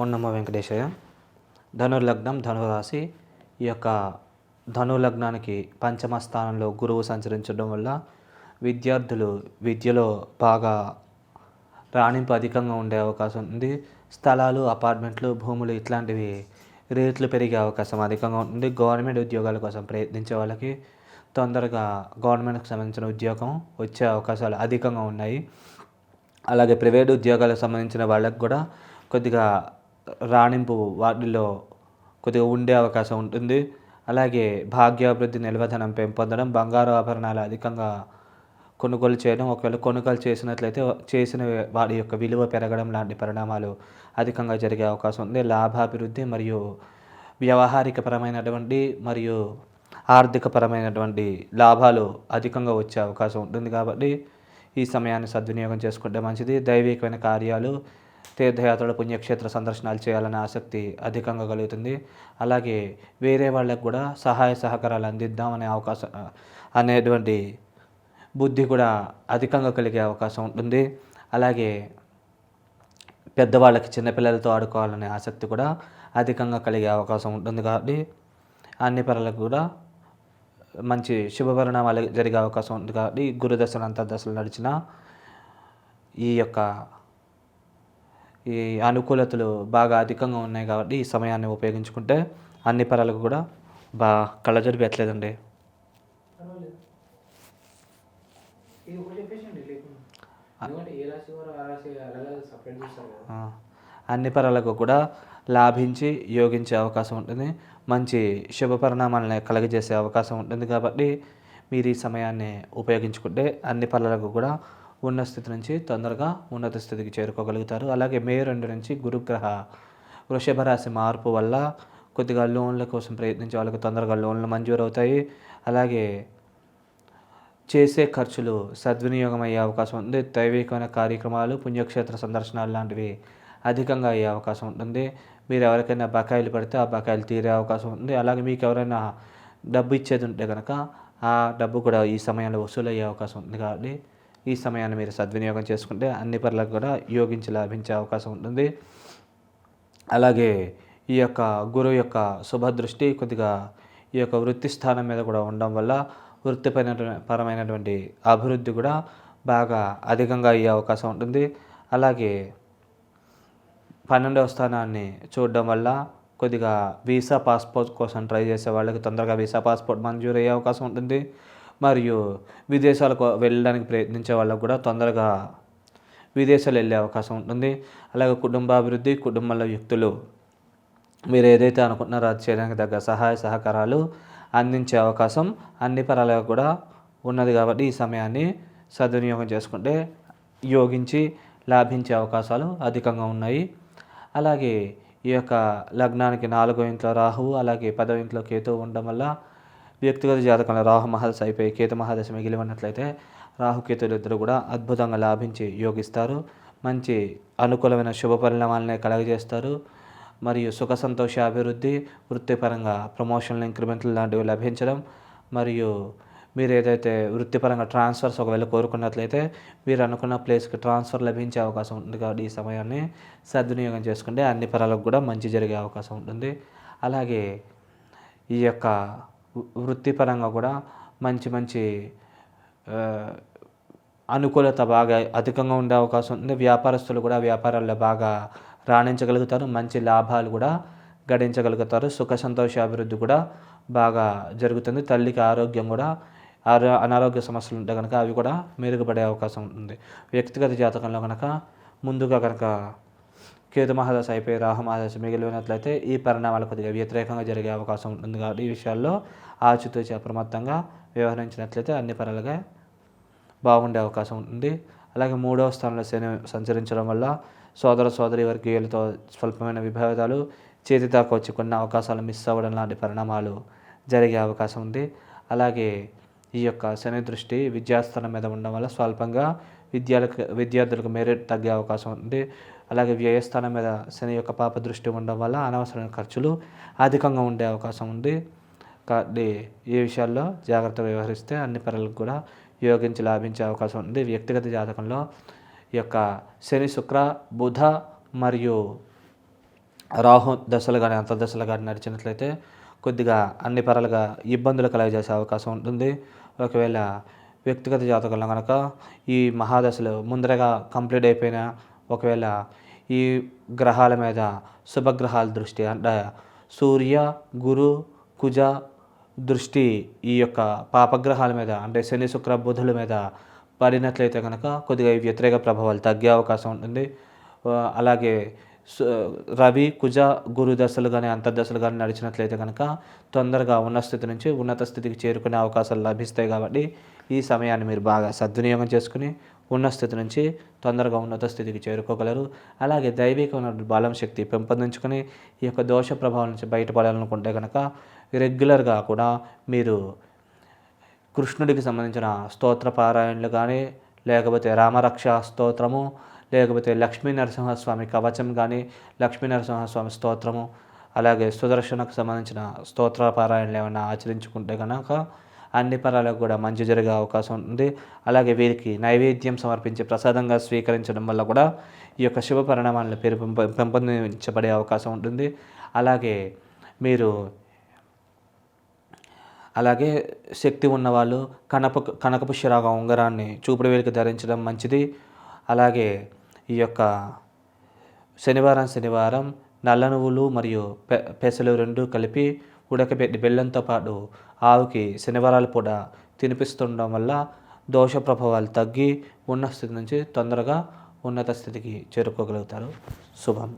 ఓం నమో వెంకటేశయ్య. ధనుర్లగ్నం ధనురాశి. ఈ యొక్క ధనుర్లగ్నానికి పంచమ స్థానంలో గురువు సంచరించడం వల్ల విద్యార్థులు విద్యలో బాగా రాణింపు అధికంగా ఉండే అవకాశం ఉంది. స్థలాలు, అపార్ట్మెంట్లు, భూములు ఇట్లాంటివి రేట్లు పెరిగే అవకాశం అధికంగా ఉంటుంది. గవర్నమెంట్ ఉద్యోగాల కోసం ప్రయత్నించే వాళ్ళకి తొందరగా గవర్నమెంట్కి సంబంధించిన ఉద్యోగం వచ్చే అవకాశాలు అధికంగా ఉన్నాయి. అలాగే ప్రైవేట్ ఉద్యోగాలకు సంబంధించిన వాళ్ళకి కూడా కొద్దిగా రాణింపు వాటిల్లో కొద్దిగా ఉండే అవకాశం ఉంటుంది. అలాగే భాగ్యాభివృద్ధి, నిల్వధనం పెంపొందడం, బంగారు ఆభరణాలు అధికంగా కొనుగోలు చేయడం, ఒకవేళ కొనుగోలు చేసినట్లయితే చేసిన వాటి యొక్క విలువ పెరగడం లాంటి పరిణామాలు అధికంగా జరిగే అవకాశం ఉంది. లాభాభివృద్ధి మరియు వ్యవహారికపరమైనటువంటి మరియు ఆర్థికపరమైనటువంటి లాభాలు అధికంగా వచ్చే అవకాశం ఉంటుంది. కాబట్టి ఈ సమయాన్ని సద్వినియోగం చేసుకుంటే మంచిది. దైవికమైన కార్యాలు, తీర్థయాత్రలు, పుణ్యక్షేత్ర సందర్శనాలు చేయాలనే ఆసక్తి అధికంగా కలుగుతుంది. అలాగే వేరే వాళ్ళకు కూడా సహాయ సహకారాలు అందిద్దాం అనే అవకాశం అనేటువంటి బుద్ధి కూడా అధికంగా కలిగే అవకాశం ఉంటుంది. అలాగే పెద్దవాళ్ళకి చిన్నపిల్లలతో ఆడుకోవాలనే ఆసక్తి కూడా అధికంగా కలిగే అవకాశం ఉంటుంది. కాబట్టి అన్ని పనులకు కూడా మంచి శుభపరిణామాలు జరిగే అవకాశం ఉంది. కాబట్టి గురుదశలు, అంతర్దశలు నడిచిన ఈ అనుకూలతలు బాగా అధికంగా ఉన్నాయి. కాబట్టి ఈ సమయాన్ని ఉపయోగించుకుంటే అన్ని పనులకు కూడా కళ్ళజోడు పెట్టలేదండి. అన్ని పనులకు కూడా లాభించి యోగించే అవకాశం ఉంటుంది. మంచి శుభ పరిణామాలను కలుగజేసే అవకాశం ఉంటుంది. కాబట్టి మీరు ఈ సమయాన్ని ఉపయోగించుకుంటే అన్ని పనులకు కూడా ఉన్న స్థితి నుంచి తొందరగా ఉన్నత స్థితికి చేరుకోగలుగుతారు. అలాగే మే 2 నుంచి గురుగ్రహ వృషభ రాశి మార్పు వల్ల కొద్దిగా లోన్ల కోసం ప్రయత్నించే వాళ్ళకి తొందరగా లోన్లు మంజూరు అవుతాయి. అలాగే చేసే ఖర్చులు సద్వినియోగం అయ్యే అవకాశం ఉంది. దైవికమైన కార్యక్రమాలు, పుణ్యక్షేత్ర సందర్శనాలు లాంటివి అధికంగా అయ్యే అవకాశం ఉంటుంది. మీరు ఎవరికైనా బకాయిలు పడితే ఆ బకాయిలు తీరే అవకాశం ఉంది. అలాగే మీకు ఎవరైనా డబ్బు ఇచ్చేది ఉంటే కనుక ఆ డబ్బు కూడా ఈ సమయంలో వసూలు అయ్యే అవకాశం ఉంది. కాబట్టి ఈ సమయాన్ని మీరు సద్వినియోగం చేసుకుంటే అన్ని పనులకు కూడా యోగించి లాభించే అవకాశం ఉంటుంది. అలాగే ఈ యొక్క గురువు యొక్క శుభదృష్టి కొద్దిగా ఈ యొక్క వృత్తి స్థానం మీద కూడా ఉండడం వల్ల వృత్తిపరమైనటువంటి అభివృద్ధి కూడా బాగా అధికంగా అయ్యే అవకాశం ఉంటుంది. అలాగే 12వ స్థానాన్ని చూడడం వల్ల కొద్దిగా వీసా పాస్పోర్ట్ కోసం ట్రై చేసే వాళ్ళకి తొందరగా వీసా పాస్పోర్ట్ మంజూరు అయ్యే అవకాశం ఉంటుంది. మరియు విదేశాలకు వెళ్ళడానికి ప్రయత్నించే వాళ్ళకు కూడా తొందరగా విదేశాలు వెళ్ళే అవకాశం ఉంటుంది. అలాగే కుటుంబాభివృద్ధి, కుటుంబంలో వ్యక్తులు మీరు ఏదైతే అనుకుంటున్నారో అది చేయడానికి తగ్గ సహాయ సహకారాలు అందించే అవకాశం అన్ని పరాలకు కూడా ఉన్నది. కాబట్టి ఈ సమయాన్ని సద్వినియోగం చేసుకుంటే యోగించి లాభించే అవకాశాలు అధికంగా ఉన్నాయి. అలాగే ఈ యొక్క లగ్నానికి 4వ ఇంట్లో రాహువు, అలాగే 10వ ఇంట్లో కేతువు ఉండడం వల్ల వ్యక్తిగత జాతకంలో రాహు మహదశ అయిపోయి కేతు మహాదశ మిగిలి ఉన్నట్లయితే రాహుకేతులు ఇద్దరు కూడా అద్భుతంగా లాభించి యోగిస్తారు. మంచి అనుకూలమైన శుభ పరిణామాలనే కలగజేస్తారు. మరియు సుఖ సంతోష అభివృద్ధి, వృత్తిపరంగా ప్రమోషన్లు, ఇంక్రిమెంట్లు లాంటివి లభించడం, మరియు మీరు ఏదైతే వృత్తిపరంగా ట్రాన్స్ఫర్స్ ఒకవేళ కోరుకున్నట్లయితే మీరు అనుకున్న ప్లేస్కి ట్రాన్స్ఫర్ లభించే అవకాశం ఉంటుంది. కాబట్టి ఈ సమయాన్ని సద్వినియోగం చేసుకుంటే అన్ని పరాలకు కూడా మంచి జరిగే అవకాశం ఉంటుంది. అలాగే ఈ యొక్క వృత్తిపరంగా కూడా మంచి అనుకూలత బాగా అధికంగా ఉండే అవకాశం ఉంది. వ్యాపారస్తులు కూడా వ్యాపారాల్లో బాగా రాణించగలుగుతారు. మంచి లాభాలు కూడా గడించగలుగుతారు. సుఖ సంతోష అభివృద్ధి కూడా బాగా జరుగుతుంది. తల్లికి ఆరోగ్యం కూడా అనారోగ్య సమస్యలు ఉంటే కనుక అవి కూడా మెరుగుపడే అవకాశం ఉంటుంది. వ్యక్తిగత జాతకంలో కనుక ముందుగా కనుక కేతు మహాదశ అయిపోయి రాహు మహాదశ మిగిలినట్లయితే ఈ పరిణామాలు కొద్దిగా వ్యతిరేకంగా జరిగే అవకాశం ఉంటుంది. కాబట్టి ఈ విషయాల్లో ఆచితూచి అప్రమత్తంగా వ్యవహరించినట్లయితే అన్ని పరాలుగా బాగుండే అవకాశం ఉంటుంది. అలాగే 3వ స్థానంలో శని సంచరించడం వల్ల సోదర సోదరి వర్గీయులతో స్వల్పమైన విభేదాలు, చేతి దాకా వచ్చి కొన్ని అవకాశాలు మిస్ అవ్వడం లాంటి పరిణామాలు జరిగే అవకాశం ఉంది. అలాగే ఈ యొక్క శని దృష్టి విద్యాస్థానం మీద ఉండడం వల్ల స్వల్పంగా విద్యార్థులకు మెరిట్ తగ్గే అవకాశం ఉంది. అలాగే వ్యయస్థానం మీద శని యొక్క పాప దృష్టి ఉండడం వల్ల అనవసరమైన ఖర్చులు అధికంగా ఉండే అవకాశం ఉంది. కాబట్టి ఈ విషయాల్లో జాగ్రత్తగా వ్యవహరిస్తే అన్ని పనులకు కూడా యోగించి లాభించే అవకాశం ఉంది. వ్యక్తిగత జాతకంలో ఈ యొక్క శని, శుక్ర, బుధ మరియు రాహు దశలు గాని, అంతర్దశలు గాని నడిచినట్లయితే కొద్దిగా అన్ని పరాలుగా ఇబ్బందులు కలుగజేసే అవకాశం ఉంటుంది. ఒకవేళ వ్యక్తిగత జాతకంలో గనక ఈ మహాదశలు ముందరగా కంప్లీట్ అయిపోయినా, ఒకవేళ ఈ గ్రహాల మీద శుభగ్రహాల దృష్టి అంటే సూర్య, గురు, కుజ దృష్టి ఈ యొక్క పాపగ్రహాల మీద అంటే శని, శుక్ర, బుధుల మీద పడినట్లయితే గనక కొద్దిగా ఈ వ్యతిరేక ప్రభావాలు తగ్గే అవకాశం ఉంటుంది. అలాగే సు రవి, కుజ, గురు దశలు గాని, అంతర్దశలు గాని నడిచినట్లయితే గనక తొందరగా ఉన్న స్థితి నుంచి ఉన్నత స్థితికి చేరుకునే అవకాశాలు లభిస్తాయి కాబట్టి, ఈ సమయాన్ని మీరు బాగా సద్వినియోగం చేసుకొని ఉన్న స్థితి నుంచి తొందరగా ఉన్నత స్థితికి చేరుకోగలరు. అలాగే దైవికమైన బలం, శక్తి పెంపొందించుకొని ఈ యొక్క దోష ప్రభావం నుంచి బయటపడాలనుకుంటే గనక రెగ్యులర్‌గా కూడా మీరు కృష్ణుడికి సంబంధించిన స్తోత్ర పారాయణలు కానీ, లేకపోతే రామరక్ష స్తోత్రము, లేకపోతే లక్ష్మీ నరసింహస్వామి కవచం కానీ, లక్ష్మీ నరసింహస్వామి స్తోత్రము, అలాగే సుదర్శనకు సంబంధించిన స్తోత్ర పారాయణలు ఏమైనా ఆచరించుకుంటే గనక అన్ని పరాలకు కూడా మంచి జరిగే అవకాశం ఉంది. అలాగే వీరికి నైవేద్యం సమర్పించి ప్రసాదంగా స్వీకరించడం వల్ల కూడా ఈ యొక్క శుభ పరిణామాలను పెంపొందించబడే అవకాశం ఉంటుంది. అలాగే మీరు అలాగే శక్తి ఉన్నవాళ్ళు కనకపు శిరాగ ఉంగరాన్ని చూపుడు వేలికి ధరించడం మంచిది. అలాగే ఈ యొక్క శనివారం నల్ల నువ్వులు మరియు పెసలు 2 కలిపి ఉడకబెట్టి బెల్లంతో పాటు ఆవుకి శనివారాలు పూట తినిపిస్తుండడం వల్ల దోష ప్రభావాలు తగ్గి ఉన్న స్థితి నుంచి తొందరగా ఉన్నత స్థితికి చేరుకోగలుగుతారు. శుభం.